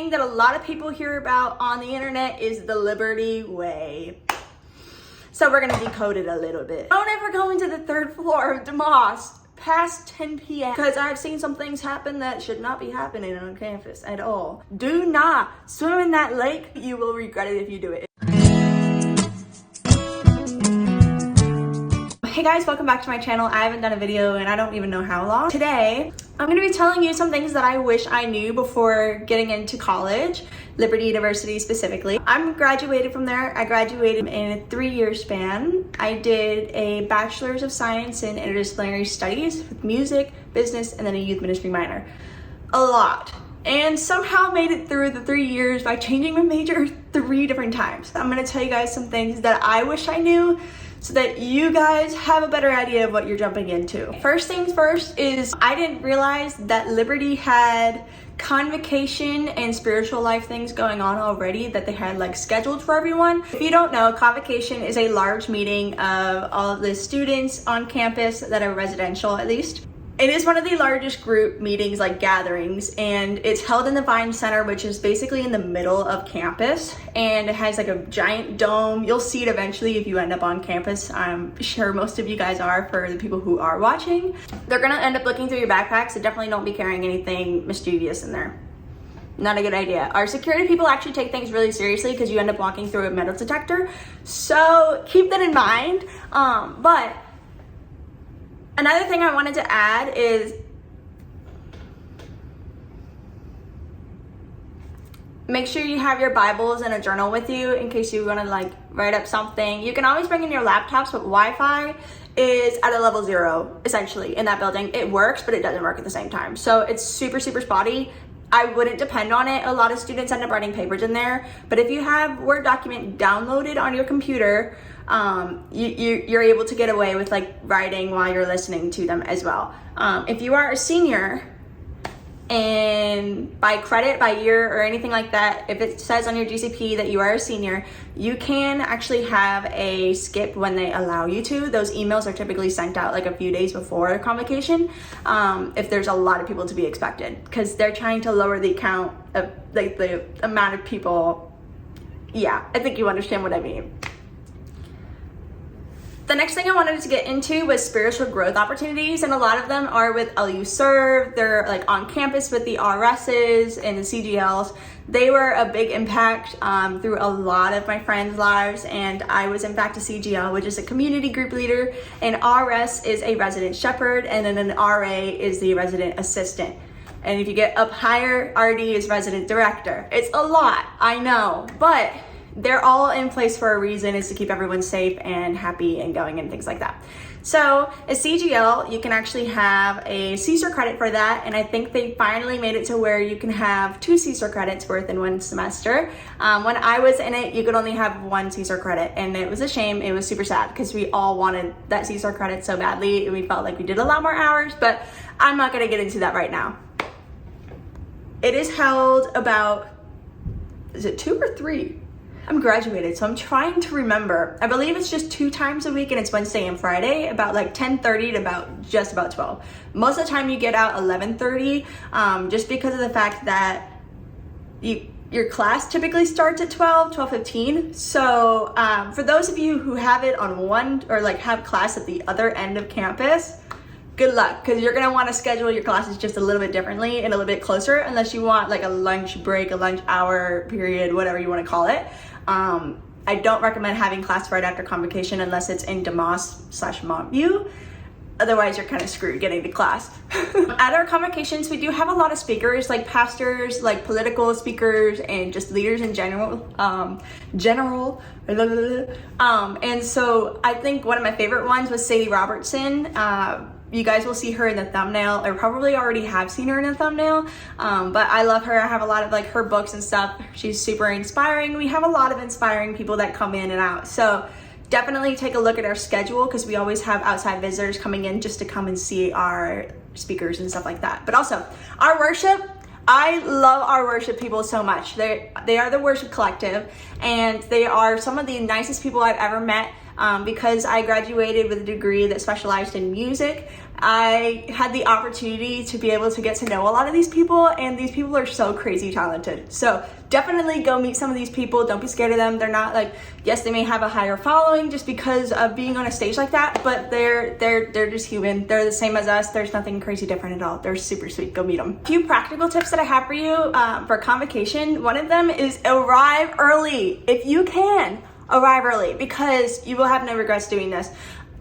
thing that a lot of people hear about on the internet is the Liberty Way. So we're gonna decode it a little bit. Don't ever go into the 3rd floor of DeMoss past 10 p.m. because I've seen some things happen that should not be happening on campus at all. Do not swim in that lake. You will regret it if you do it. Hey guys, welcome back to my channel. I haven't done a video and I don't even know how long. Today, I'm gonna be telling you some things that I wish I knew before getting into college, Liberty University specifically. I'm graduated from there. I graduated in a 3-year span. I did a Bachelor's of Science in Interdisciplinary Studies with music, business, and then a youth ministry minor. A lot. And somehow made it through the 3 years by changing my major 3 different times. I'm gonna tell you guys some things that I wish I knew so that you guys have a better idea of what you're jumping into. First things first is I didn't realize that Liberty had Convocation and spiritual life things going on already that they had like scheduled for everyone. If you don't know, Convocation is a large meeting of all of the students on campus that are residential at least. It is one of the largest group meetings, like gatherings, and it's held in the Vine Center, which is basically in the middle of campus, and it has like a giant dome. You'll see it eventually if you end up on campus. I'm sure most of you guys are, for the people who are watching. They're gonna end up looking through your backpacks, so definitely don't be carrying anything mischievous in there. Not a good idea. Our security people actually take things really seriously because you end up walking through a metal detector, so keep that in mind. But another thing I wanted to add is make sure you have your Bibles and a journal with you in case you want to like write up something. You can always bring in your laptops, but Wi-Fi is at a level 0 essentially in that building. It works, but it doesn't work at the same time. So it's super spotty. I wouldn't depend on it. A lot of students end up writing papers in there, but if you have Word document downloaded on your computer, you're able to get away with like writing while you're listening to them as well. If you are a senior and by credit, by year or anything like that, if it says on your GCP that you are a senior, you can actually have a skip when they allow you to. Those emails are typically sent out like a few days before Convocation, if there's a lot of people to be expected, because they're trying to lower the count of like the amount of people. Yeah, I think you understand what I mean. The next thing I wanted to get into was spiritual growth opportunities, and a lot of them are with LU Serve. They're like on campus with the RSs and the CGLs. They were a big impact through a lot of my friends' lives, and I was in fact a CGL, which is a community group leader, and RS is a resident shepherd, and then an RA is the resident assistant. And if you get up higher, RD is resident director. It's a lot, I know, but they're all in place for a reason, is to keep everyone safe and happy and going and things like that. So a CGL, you can actually have a CSER credit for that, and I think they finally made it to where you can have 2 CSER credits worth in 1 semester. When I was in it, you could only have 1 CSER credit, and it was a shame. It was super sad because we all wanted that CSER credit so badly, and we felt like we did a lot more hours, but I'm not gonna get into that right now. It is held about, is it 2 or 3? I'm graduated, so I'm trying to remember. I believe it's just 2 times a week, and it's Wednesday and Friday, about like 10:30 to just about 12. Most of the time you get out 11:30, just because of the fact that your class typically starts at 12:15. So for those of you who have it on one, or like have class at the other end of campus, good luck, because you're gonna want to schedule your classes just a little bit differently and a little bit closer, unless you want like a lunch break, a lunch hour period, whatever you want to call it. I don't recommend having class right after Convocation unless it's in DeMoss/Montview. Otherwise, you're kind of screwed getting to class. At our convocations, we do have a lot of speakers, like pastors, like political speakers, and just leaders in general. And so I think one of my favorite ones was Sadie Robertson. You guys will see her in the thumbnail, or probably already have seen her in the thumbnail, but I love her. I have a lot of like her books and stuff. She's super inspiring. We have a lot of inspiring people that come in and out, so definitely take a look at our schedule, because we always have outside visitors coming in just to come and see our speakers and stuff like that. But also our worship, I love our worship people so much. They are the worship collective, and they are some of the nicest people I've ever met. Because I graduated with a degree that specialized in music, I had the opportunity to be able to get to know a lot of these people, and these people are so crazy talented. So definitely go meet some of these people. Don't be scared of them. They're not like, yes, they may have a higher following just because of being on a stage like that, but they're just human. They're the same as us. There's nothing crazy different at all. They're super sweet. Go meet them. A few practical tips that I have for you for Convocation. One of them is arrive early. If you can, arrive early, because you will have no regrets doing this.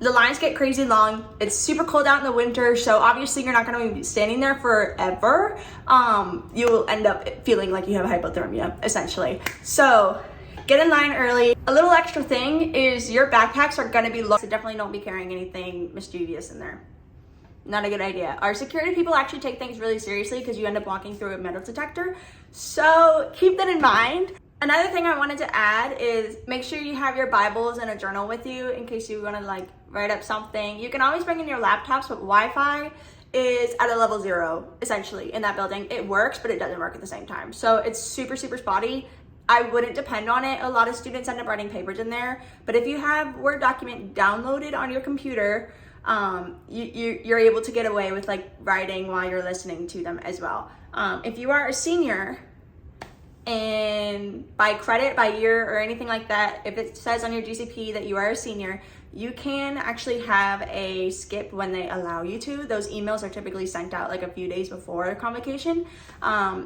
The lines get crazy long. It's super cold out in the winter, so obviously you're not going to be standing there forever. You will end up feeling like you have hypothermia, essentially. So get in line early. A little extra thing is your backpacks are going to be low, so definitely don't be carrying anything mischievous in there. Not a good idea. Our security people actually take things really seriously because you end up walking through a metal detector, so keep that in mind. Another thing I wanted to add is make sure you have your Bibles and a journal with you in case you want to like write up something. You can always bring in your laptops, but Wi-Fi is at a level 0 essentially in that building. It works, but it doesn't work at the same time. So it's super, super spotty. I wouldn't depend on it. A lot of students end up writing papers in there, but if you have Word document downloaded on your computer, you're able to get away with like writing while you're listening to them as well. If you are a senior, and by credit, by year, or anything like that, if it says on your GCP that you are a senior, you can actually have a skip when they allow you to. Those emails are typically sent out like a few days before Convocation,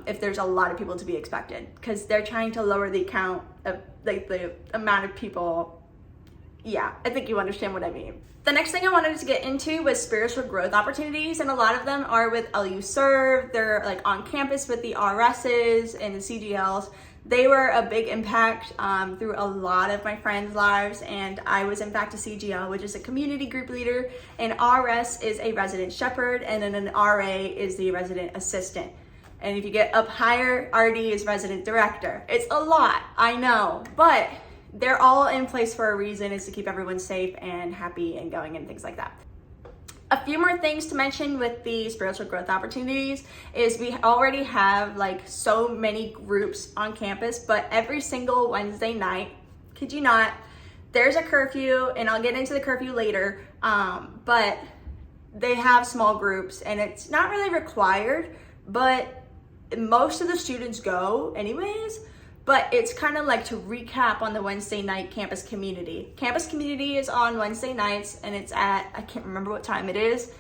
if there's a lot of people to be expected, because they're trying to lower the count of like the amount of people. Yeah, I think you understand what I mean. The next thing I wanted to get into was spiritual growth opportunities, and a lot of them are with LU Serve. They're like on campus with the RSs and the CGLs. They were a big impact through a lot of my friends' lives, and I was in fact a CGL, which is a community group leader, and RS is a resident shepherd, and then an RA is the resident assistant. And if you get up higher, RD is resident director. It's a lot, I know, but they're all in place for a reason, is to keep everyone safe and happy and going and things like that. A few more things to mention with the spiritual growth opportunities is we already have like so many groups on campus, but every single Wednesday night, kid you not, there's a curfew, and I'll get into the curfew later, but they have small groups, and it's not really required, but most of the students go anyways. But it's kind of like to recap on the Wednesday night campus community. Campus community is on Wednesday nights, and it's at, I can't remember what time it is.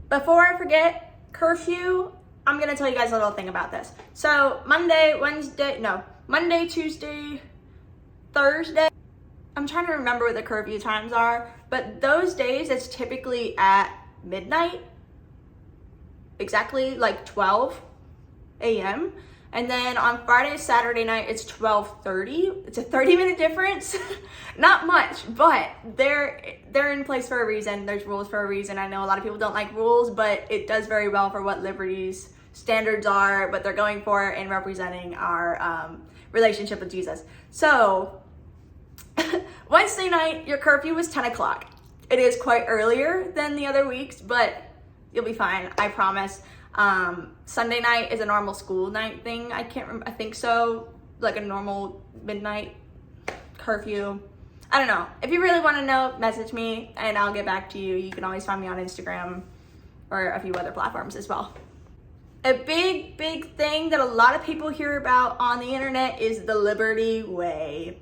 Before I forget, curfew, I'm gonna tell you guys a little thing about this. So Monday, Tuesday, Thursday, I'm trying to remember what the curfew times are, but those days it's typically at midnight, exactly like 12 a.m. And then on Friday, Saturday night, it's 12:30. It's a 30-minute difference. Not much, but they're in place for a reason. There's rules for a reason. I know a lot of people don't like rules, but it does very well for what Liberty's standards are, what they're going for, and representing our relationship with Jesus. So Wednesday night, your curfew was 10 o'clock. It is quite earlier than the other weeks, but you'll be fine, I promise. Sunday night is a normal school night thing. I think so, like a normal midnight curfew. I don't know. If you really want to know, message me and I'll get back to you. You can always find me on Instagram or a few other platforms as well. A big thing that a lot of people hear about on the internet is the Liberty Way.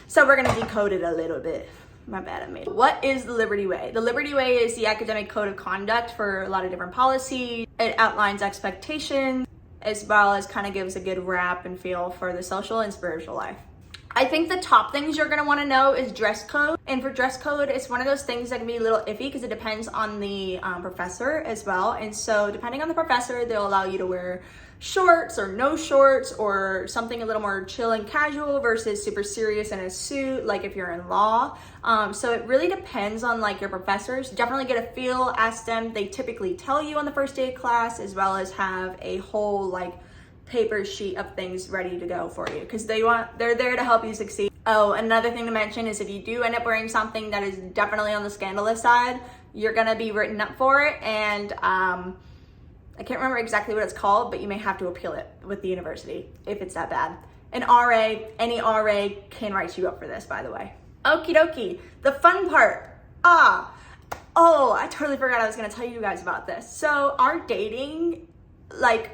So we're gonna decode it a little bit. My bad, I made it. What is the Liberty Way? The Liberty Way is the academic code of conduct for a lot of different policies. It outlines expectations, as well as kind of gives a good wrap and feel for the social and spiritual life. I think the top things you're gonna wanna know is dress code. And for dress code, it's one of those things that can be a little iffy because it depends on the professor as well. And so depending on the professor, they'll allow you to wear shorts or no shorts, or something a little more chill and casual versus super serious in a suit, like if you're in law. So it really depends on like your professors. Definitely get a feel, ask them. They typically tell you on the first day of class, as well as have a whole like paper sheet of things ready to go for you, because they're there to help you succeed. Oh, another thing to mention is if you do end up wearing something that is definitely on the scandalous side, you're gonna be written up for it, and I can't remember exactly what it's called, but you may have to appeal it with the university if it's that bad. An RA, any RA can write you up for this, by the way. Okie dokie, the fun part. Oh, I totally forgot I was gonna tell you guys about this. So our dating, like,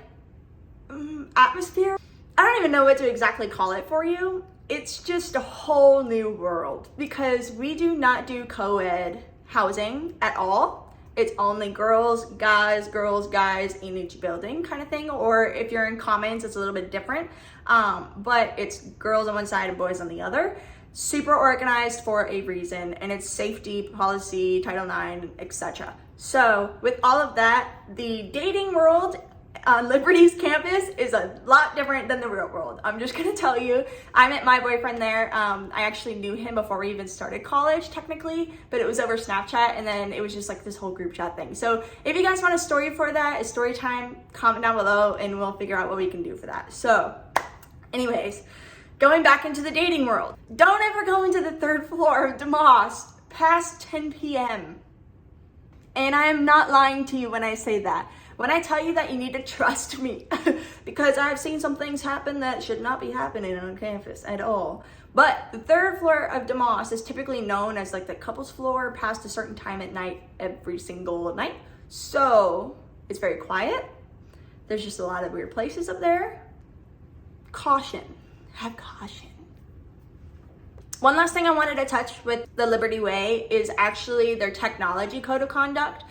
atmosphere, I don't even know what to exactly call it for you. It's just a whole new world because we do not do co-ed housing at all. It's only girls, guys, in each building kind of thing. Or if you're in commons, it's a little bit different. But it's girls on one side and boys on the other. Super organized for a reason, and it's safety policy, Title IX, etc. So with all of that, the dating world on Liberty's campus is a lot different than the real world. I'm just gonna tell you, I met my boyfriend there. I actually knew him before we even started college technically, but it was over Snapchat, and then it was just like this whole group chat thing. So if you guys want a story for that, a story time, comment down below and we'll figure out what we can do for that. So anyways, going back into the dating world, don't ever go into the 3rd floor of DeMoss past 10 p.m. And I am not lying to you when I say that. When I tell you that, you need to trust me because I've seen some things happen that should not be happening on campus at all. But the 3rd floor of DeMoss is typically known as like the couples floor past a certain time at night every single night. So it's very quiet. There's just a lot of weird places up there. Caution. Have caution. One last thing I wanted to touch with the Liberty Way is actually their technology code of conduct.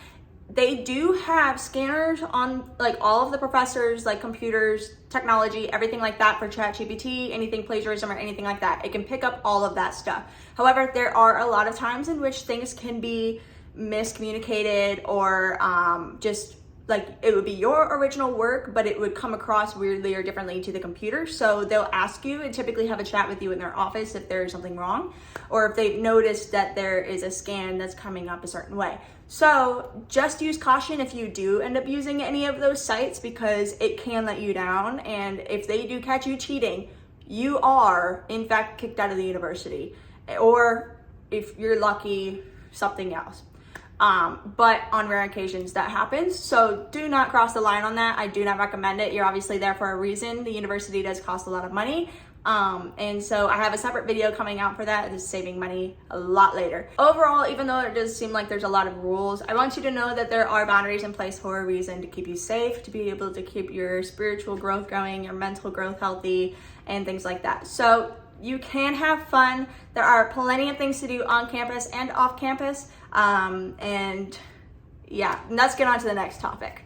They do have scanners on like all of the professors, like computers, technology, everything like that for ChatGPT, anything plagiarism or anything like that. It can pick up all of that stuff. However, there are a lot of times in which things can be miscommunicated or just like it would be your original work, but it would come across weirdly or differently to the computer. So they'll ask you and typically have a chat with you in their office if there's something wrong, or if they've noticed that there is a scan that's coming up a certain way. So just use caution if you do end up using any of those sites because it can let you down. And if they do catch you cheating, you are in fact kicked out of the university, or if you're lucky, something else. But on rare occasions that happens. So do not cross the line on that. I do not recommend it. You're obviously there for a reason. The university does cost a lot of money. And so I have a separate video coming out for that. It is saving money a lot later. Overall, even though it does seem like there's a lot of rules, I want you to know that there are boundaries in place for a reason, to keep you safe, to be able to keep your spiritual growth going, your mental growth healthy, and things like that. So you can have fun. There are plenty of things to do on campus and off campus. And yeah, let's get on to the next topic.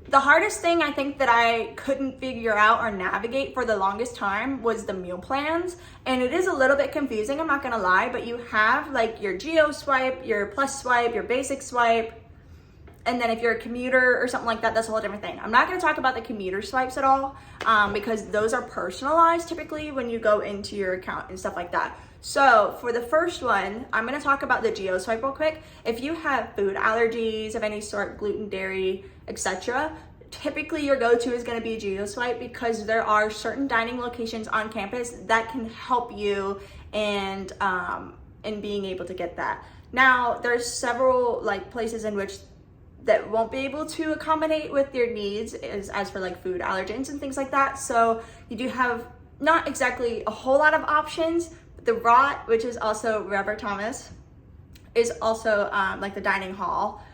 The hardest thing I think that I couldn't figure out or navigate for the longest time was the meal plans. And it is a little bit confusing, I'm not gonna lie, but you have like your Geo swipe, your Plus swipe, your Basic swipe, and then if you're a commuter or something like that, that's a whole different thing. I'm not gonna talk about the commuter swipes at all because those are personalized typically when you go into your account and stuff like that. So for the first one, I'm gonna talk about the Geo swipe real quick. If you have food allergies of any sort, gluten, dairy, etc., typically your go-to is gonna be Geo swipe because there are certain dining locations on campus that can help you in being able to get that. Now, there's several like places in which that won't be able to accommodate with your needs as for like food allergens and things like that. So you do have not exactly a whole lot of options. The Rot, which is also Robert Thomas, is also like the dining hall.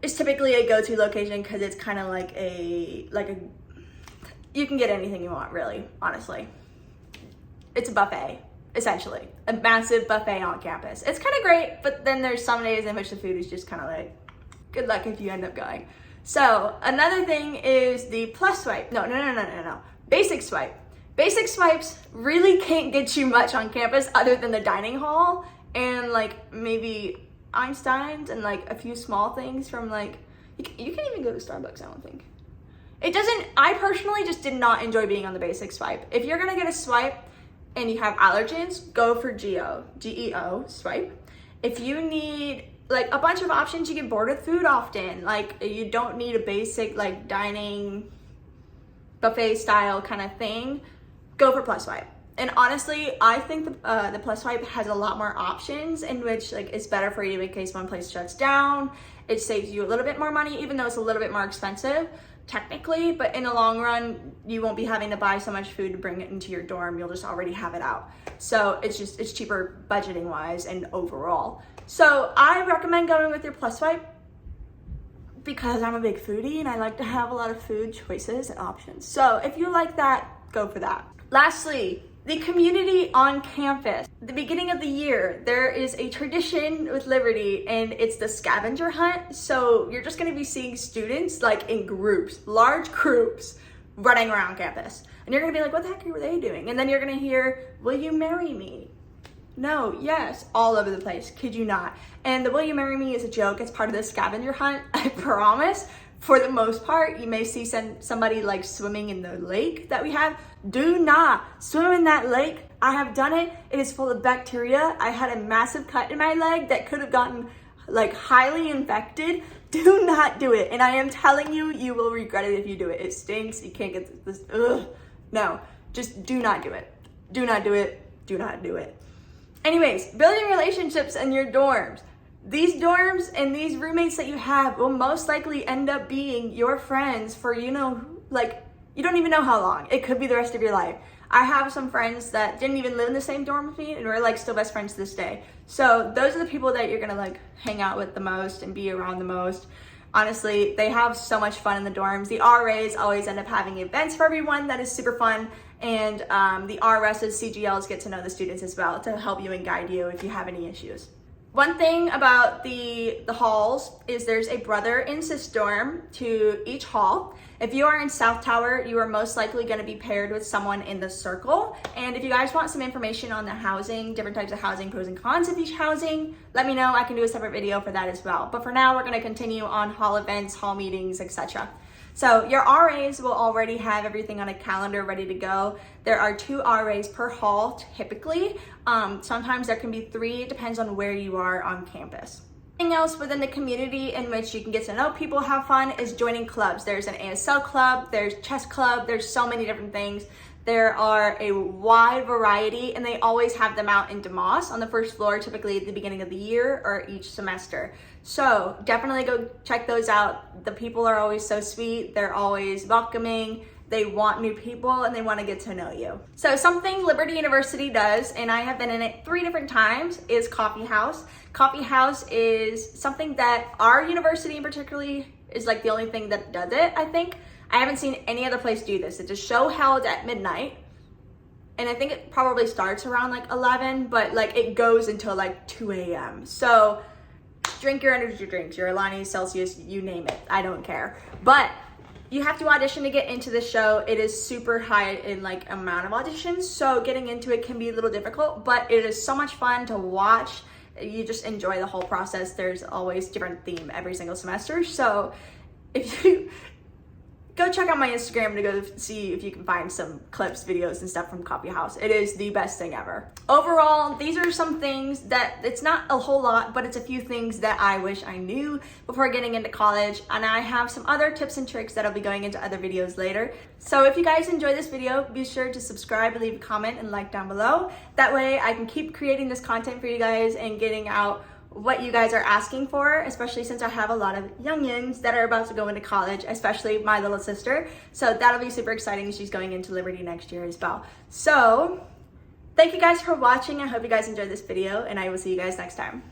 It's typically a go-to location because it's kind of like a you can get anything you want, really, honestly. It's a buffet, essentially. A massive buffet on campus. It's kind of great, but then there's some days in which the food is just kind of like, good luck if you end up going. So another thing is the Plus swipe. No. Basic swipe. Basic swipes really can't get you much on campus other than the dining hall and like maybe Einstein's and like a few small things from like, you can't even go to Starbucks, I don't think. It doesn't, I personally just did not enjoy being on the Basic swipe. If you're gonna get a swipe and you have allergens, go for Geo, G-E-O swipe. If you need like a bunch of options, you get bored with food often. Like you don't need a basic like dining buffet style kind of thing, go for Plus swipe. And honestly, I think the Plus swipe has a lot more options in which like it's better for you in case one place shuts down. It saves you a little bit more money, even though it's a little bit more expensive. technically, but in the long run, you won't be having to buy so much food to bring it into your dorm. You'll just already have it out. So it's cheaper budgeting wise and overall. So I recommend going with your Plus Wipe because I'm a big foodie and I like to have a lot of food choices and options. So if you like that, go for that. Lastly, the community on campus. At the beginning of the year, there is a tradition with Liberty and it's the scavenger hunt. So you're just gonna be seeing students like in groups, large groups, running around campus. And you're gonna be like, what the heck were they doing? And then you're gonna hear, will you marry me? No, yes, all over the place, kid you not. And the will you marry me is a joke. It's part of the scavenger hunt, I promise. For the most part, you may see somebody like swimming in the lake that we have. Do not swim in that lake. I have done it. It is full of bacteria. I had a massive cut in my leg that could have gotten like highly infected. Do not do it. And I am telling you, you will regret it if you do it. It stinks. You can't get this. Ugh. No, just do not do it. Do not do it. Do not do it. Anyways, building relationships in your dorms. These dorms and these roommates that you have will most likely end up being your friends for, you don't even know how long. It could be the rest of your life. I have some friends that didn't even live in the same dorm with me and we're like still best friends to this day. So those are the people that you're gonna like hang out with the most and be around the most. Honestly, they have so much fun in the dorms. The RAs always end up having events for everyone that is super fun. And the RSs, CGLs get to know the students as well to help you and guide you if you have any issues. One thing about the halls is there's a brother and sis dorm to each hall. If you are in South Tower, you are most likely going to be paired with someone in the circle. And if you guys want some information on the housing, different types of housing, pros and cons of each housing, let me know. I can do a separate video for that as well. But for now, we're going to continue on hall events, hall meetings, etc. So your RAs will already have everything on a calendar ready to go. There are 2 RAs per hall typically. Sometimes there can be 3, it depends on where you are on campus. Anything else within the community in which you can get to know people, have fun, is joining clubs. There's an ASL club, there's chess club, there's so many different things. There are a wide variety and they always have them out in DeMoss on the first floor, typically at the beginning of the year or each semester. So definitely go check those out. The people are always so sweet. They're always welcoming. They want new people and they want to get to know you. So something Liberty University does, and I have been in it 3 different times, is Coffee House. Coffee House is something that our university in particularly is like the only thing that does it, I think. I haven't seen any other place do this. It's a show held at midnight. And I think it probably starts around like 11, but like it goes until like 2 a.m. So drink your energy drinks, your Alani, Celsius, you name it. I don't care. But you have to audition to get into the show. It is super high in like amount of auditions. So getting into it can be a little difficult, but it is so much fun to watch. You just enjoy the whole process. There's always different theme every single semester. So if you go check out my Instagram to go see if you can find some clips, videos, and stuff from Coffee House. It is the best thing ever. Overall, these are some things that, it's not a whole lot, but it's a few things that I wish I knew before getting into college. And I have some other tips and tricks that I'll be going into other videos later. So if you guys enjoyed this video, be sure to subscribe, leave a comment, and like down below. That way I can keep creating this content for you guys and getting out what you guys are asking for, especially since I have a lot of youngins that are about to go into college, especially my little sister. So that'll be super exciting. She's going into Liberty next year as well. So thank you guys for watching. I hope you guys enjoyed this video and I will see you guys next time.